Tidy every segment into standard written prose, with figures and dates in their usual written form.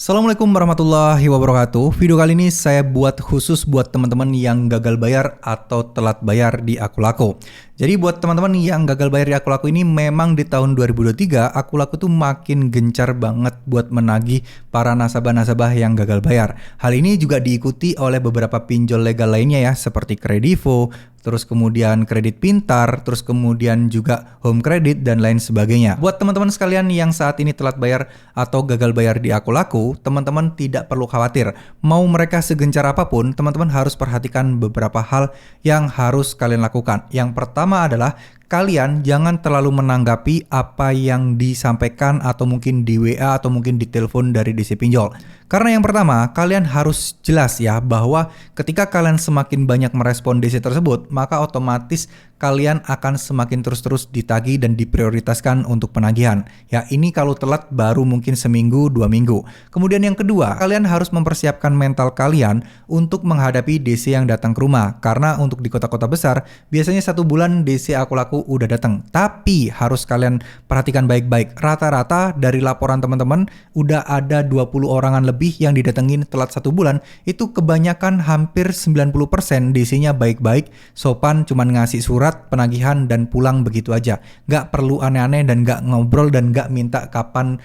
Assalamualaikum warahmatullahi wabarakatuh. Video kali ini saya buat khusus buat teman-teman yang gagal bayar atau telat bayar di Akulaku. Jadi buat teman-teman yang gagal bayar di Akulaku ini memang di tahun 2023 Akulaku tuh makin gencar banget buat menagih para nasabah-nasabah yang gagal bayar. Hal ini juga diikuti oleh beberapa pinjol legal lainnya ya, seperti Kredivo, terus kemudian Kredit Pintar, terus kemudian juga Home Credit dan lain sebagainya. Buat teman-teman sekalian yang saat ini telat bayar atau gagal bayar di Akulaku, teman-teman tidak perlu khawatir. Mau mereka segencar apapun, teman-teman harus perhatikan beberapa hal yang harus kalian lakukan. Yang pertama adalah kalian jangan terlalu menanggapi apa yang disampaikan atau mungkin di WA atau mungkin di telepon dari DC Pinjol. Karena yang pertama, kalian harus jelas ya bahwa ketika kalian semakin banyak merespon DC tersebut, maka otomatis kalian akan semakin terus-terus ditagih dan diprioritaskan untuk penagihan. Ya, ini kalau telat baru mungkin seminggu, 2 minggu. Kemudian yang kedua, kalian harus mempersiapkan mental kalian untuk menghadapi DC yang datang ke rumah. Karena untuk di kota-kota besar, biasanya 1 bulan DC Akulaku udah datang. Tapi harus kalian perhatikan baik-baik. Rata-rata dari laporan teman-teman, udah ada 20 orangan lebih yang didatengin telat 1 bulan. Itu kebanyakan hampir 90% DC-nya baik-baik, sopan, cuman ngasih surat penagihan dan pulang begitu aja. Nggak perlu aneh-aneh dan nggak ngobrol dan nggak minta kapan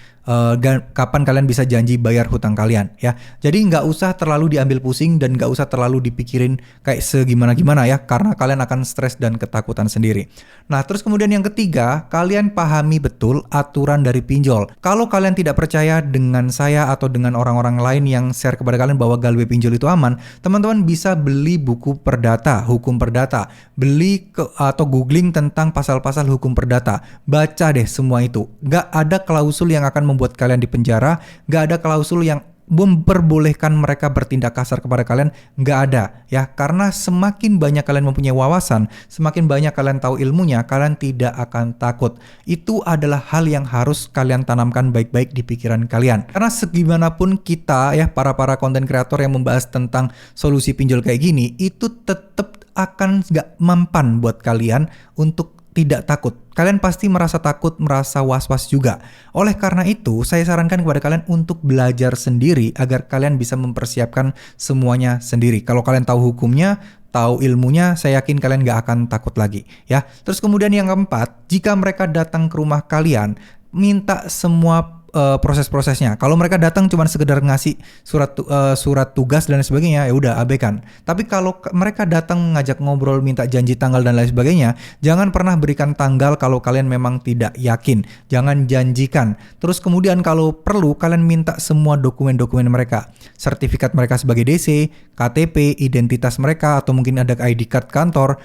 kalian bisa janji bayar hutang kalian ya. Jadi nggak usah terlalu diambil pusing dan nggak usah terlalu dipikirin kayak segimana-gimana ya, karena kalian akan stres dan ketakutan sendiri. Nah terus kemudian yang ketiga, kalian pahami betul aturan dari pinjol. Kalau kalian tidak percaya dengan saya atau dengan orang-orang lain yang share kepada kalian bahwa galbe pinjol itu aman, teman-teman bisa beli buku perdata, hukum perdata, beli atau googling tentang pasal-pasal hukum perdata, baca deh semua itu. Nggak ada klausul yang akan membuat kalian dipenjara, nggak ada klausul yang memperbolehkan mereka bertindak kasar kepada kalian, nggak ada ya. Karena semakin banyak kalian mempunyai wawasan, semakin banyak kalian tahu ilmunya, kalian tidak akan takut. Itu adalah hal yang harus kalian tanamkan baik-baik di pikiran kalian. Karena segimanapun kita ya, para konten kreator yang membahas tentang solusi pinjol kayak gini, itu tetap akan nggak mempan buat kalian untuk tidak takut. Kalian pasti merasa takut, merasa was-was juga. Oleh karena itu, saya sarankan kepada kalian untuk belajar sendiri agar kalian bisa mempersiapkan semuanya sendiri. Kalau kalian tahu hukumnya, tahu ilmunya, saya yakin kalian gak akan takut lagi ya. Terus kemudian yang keempat, jika mereka datang ke rumah kalian, minta semua proses-prosesnya. Kalau mereka datang cuma sekedar ngasih surat tugas dan lain sebagainya, ya udah abaikan. Tapi kalau mereka datang ngajak ngobrol, minta janji tanggal dan lain sebagainya, jangan pernah berikan tanggal kalau kalian memang tidak yakin. Jangan janjikan. Terus kemudian kalau perlu kalian minta semua dokumen-dokumen mereka, sertifikat mereka sebagai DC, KTP, identitas mereka atau mungkin ada ID card kantor,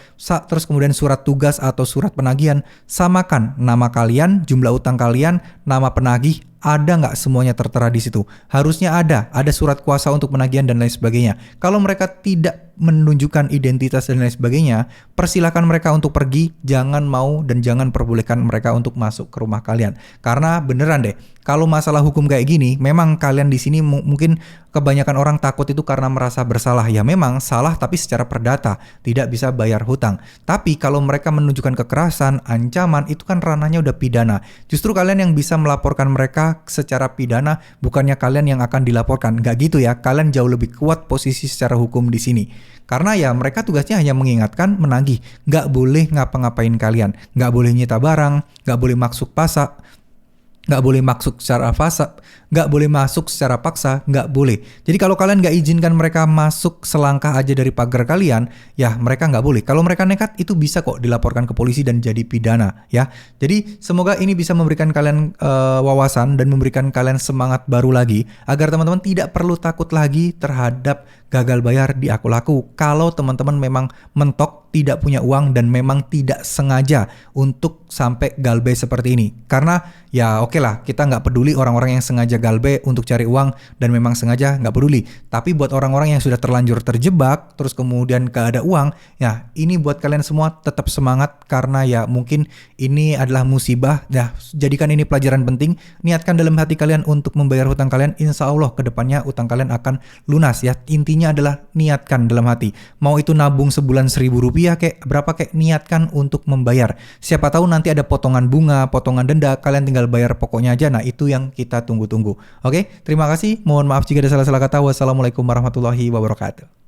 terus kemudian surat tugas atau surat penagihan. Samakan nama kalian, jumlah utang kalian, nama penagih. Ada nggak semuanya tertera di situ? Harusnya ada surat kuasa untuk penagihan dan lain sebagainya. Kalau mereka tidak menunjukkan identitas dan lain sebagainya, persilakan mereka untuk pergi, jangan mau dan jangan perbolehkan mereka untuk masuk ke rumah kalian. Karena beneran deh, kalau masalah hukum kayak gini, memang kalian di sini mungkin kebanyakan orang takut itu karena merasa bersalah. Ya memang salah, tapi secara perdata tidak bisa bayar hutang. Tapi kalau mereka menunjukkan kekerasan, ancaman, itu kan ranahnya udah pidana. Justru kalian yang bisa melaporkan mereka secara pidana, bukannya kalian yang akan dilaporkan. Nggak gitu ya, kalian jauh lebih kuat posisi secara hukum di sini. Karena ya mereka tugasnya hanya mengingatkan, menagih. Nggak boleh ngapa-ngapain kalian. Nggak boleh nyita barang, nggak boleh masuk pasar, nggak boleh masuk secara paksa, nggak boleh masuk secara paksa, nggak boleh. Jadi kalau kalian nggak izinkan mereka masuk selangkah aja dari pagar kalian, ya mereka nggak boleh. Kalau mereka nekat, itu bisa kok dilaporkan ke polisi dan jadi pidana ya. Jadi semoga ini bisa memberikan kalian wawasan dan memberikan kalian semangat baru lagi agar teman-teman tidak perlu takut lagi terhadap gagal bayar di Akulaku. Kalau teman-teman memang mentok, tidak punya uang dan memang tidak sengaja untuk sampai galbe seperti ini. Karena ya oke lah, kita nggak peduli orang-orang yang sengaja galbe untuk cari uang dan memang sengaja, nggak peduli. Tapi buat orang-orang yang sudah terlanjur terjebak, terus kemudian gak ada uang, ya ini buat kalian semua tetap semangat karena ya mungkin ini adalah musibah. Ya jadikan ini pelajaran penting. Niatkan dalam hati kalian untuk membayar hutang kalian. Insya Allah kedepannya utang kalian akan lunas ya. Intinya kuncinya adalah niatkan dalam hati. Mau itu nabung sebulan Rp1.000 kayak berapa kayak niatkan untuk membayar. Siapa tahu nanti ada potongan bunga, potongan denda, kalian tinggal bayar pokoknya aja. Nah itu yang kita tunggu-tunggu. Oke, terima kasih. Mohon maaf jika ada salah-salah kata. Wassalamualaikum warahmatullahi wabarakatuh.